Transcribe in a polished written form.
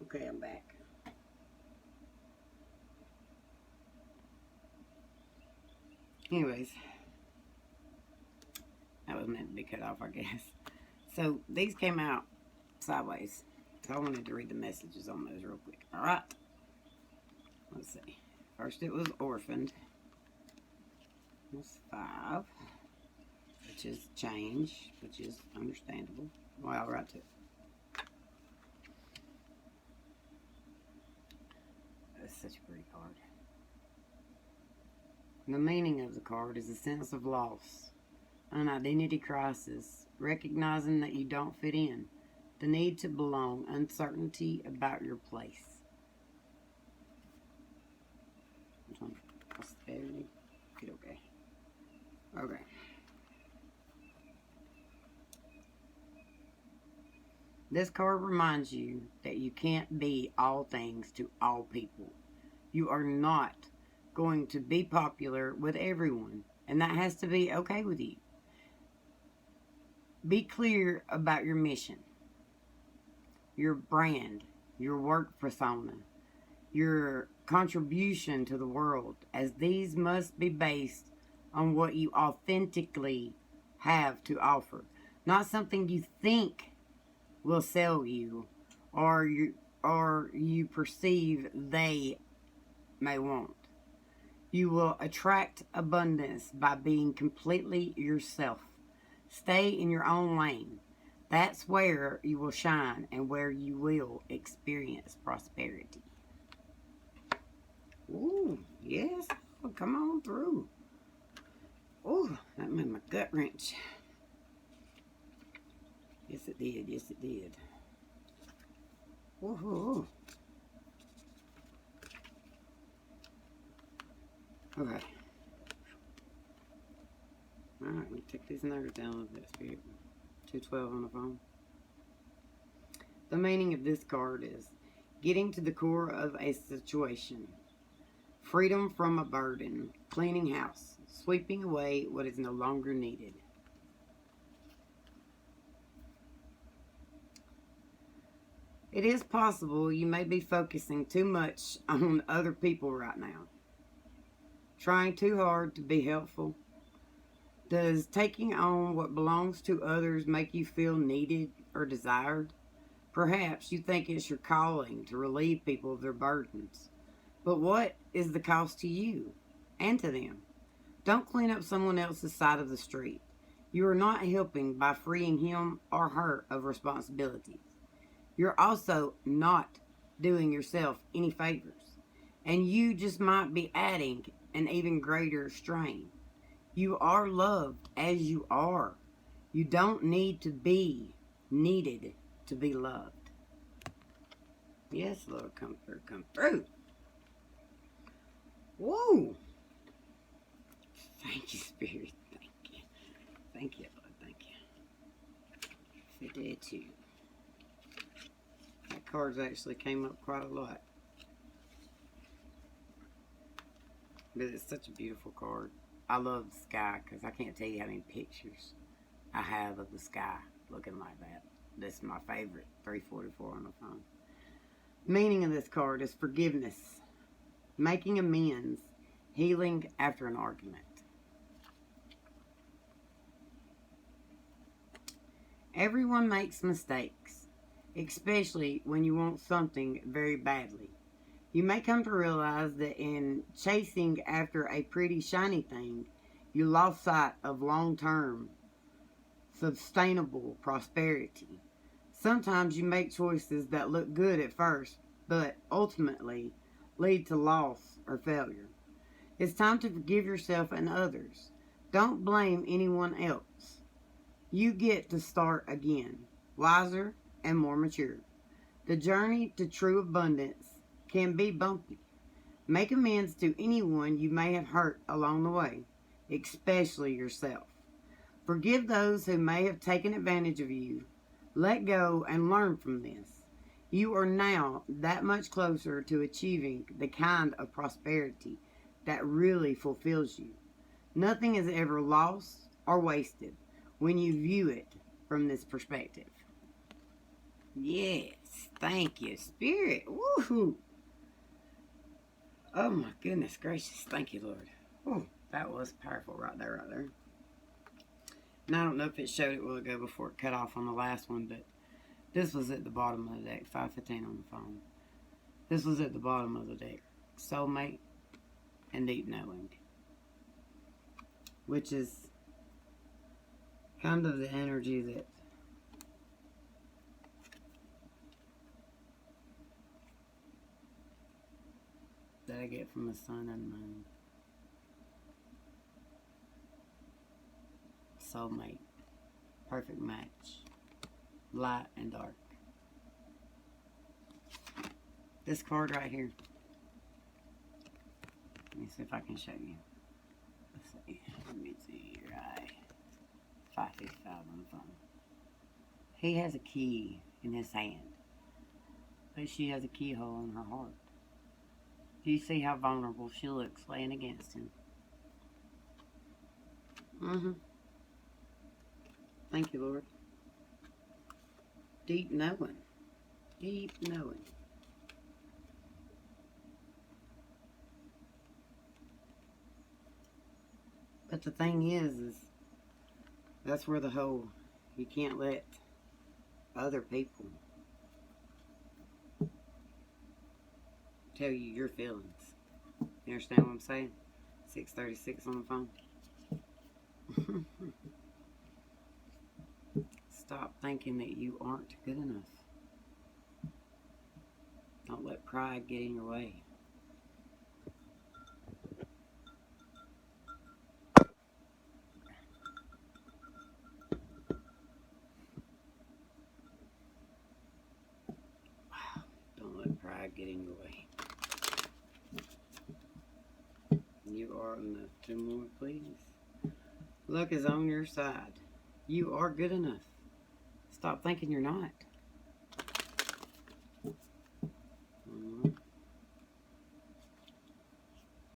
Okay, I'm back. Anyways, that was meant to be cut off, I guess. So these came out sideways. So I wanted to read the messages on those real quick. All right. Let's see. First it was orphaned. That's 5. Which is change, which is understandable. Well, I'll write to it. That's such a pretty card. The meaning of the card is a sense of loss, an identity crisis, recognizing that you don't fit in, the need to belong, uncertainty about your place. Prosperity. Okay. Okay. This card reminds you that you can't be all things to all people. You are not going to be popular with everyone, and that has to be okay with you. Be clear about your mission, your brand, your work persona, your contribution to the world, as these must be based on what you authentically have to offer, not something you think will sell you or you perceive they may want. You will attract abundance by being completely yourself. Stay in your own lane. That's where you will shine and where you will experience prosperity. Ooh, yes. Oh, come on through. Ooh, that made my gut wrench. Yes, it did. Yes, it did. Woohoo. Okay. Alright, let me take these numbers down a little bit, Spirit. 212 on the phone. The meaning of this card is getting to the core of a situation. Freedom from a burden. Cleaning house. Sweeping away what is no longer needed. It is possible you may be focusing too much on other people right now. Trying too hard to be helpful. Does taking on what belongs to others make you feel needed or desired? Perhaps you think it's your calling to relieve people of their burdens. But what is the cost to you and to them? Don't clean up someone else's side of the street. You are not helping by freeing him or her of responsibilities. You're also not doing yourself any favors. And you just might be adding an even greater strain. You are loved as you are. You don't need to be needed to be loved. Yes, Lord, come through, come through. Whoa. Thank you, Spirit. Thank you. Thank you, Lord. Thank you. 52. That card's actually came up quite a lot. But it's such a beautiful card. I love the sky because I can't tell you how many pictures I have of the sky looking like that. This is my favorite, 344 on the phone. Meaning of this card is forgiveness, making amends, healing after an argument. Everyone makes mistakes, especially when you want something very badly. You may come to realize that in chasing after a pretty shiny thing, you lost sight of long-term, sustainable prosperity. Sometimes you make choices that look good at first, but ultimately lead to loss or failure. It's time to forgive yourself and others. Don't blame anyone else. You get to start again, wiser and more mature. The journey to true abundance can be bumpy. Make amends to anyone you may have hurt along the way, especially yourself. Forgive those who may have taken advantage of you. Let go and learn from this. You are now that much closer to achieving the kind of prosperity that really fulfills you. Nothing is ever lost or wasted when you view it from this perspective. Yes, Thank you, Spirit. Woohoo. Oh my goodness gracious. Thank you, Lord. Oh, that was powerful right there, right there. And I don't know if it showed it a while ago before it cut off on the last one, but this was at the bottom of the deck. 515 on the phone. This was at the bottom of the deck. Soulmate and deep knowing. Which is kind of the energy that I get from the sun and moon. Soulmate. Perfect match. Light and dark. This card right here. Let me see if I can show you. Let's see. Let me see your eye. 555 on the phone. He has a key in his hand. But she has a keyhole in her heart. Do you see how vulnerable she looks laying against him? Thank you, Lord. Deep knowing. Deep knowing. But the thing is that's where the whole, you can't let other people tell you your feelings. You understand what I'm saying? 636 on the phone. Stop thinking that you aren't good enough. Don't let pride get in your way. Don't let pride get in your way. You are enough. 2 more, please. Luck is on your side. You are good enough. Stop thinking you're not.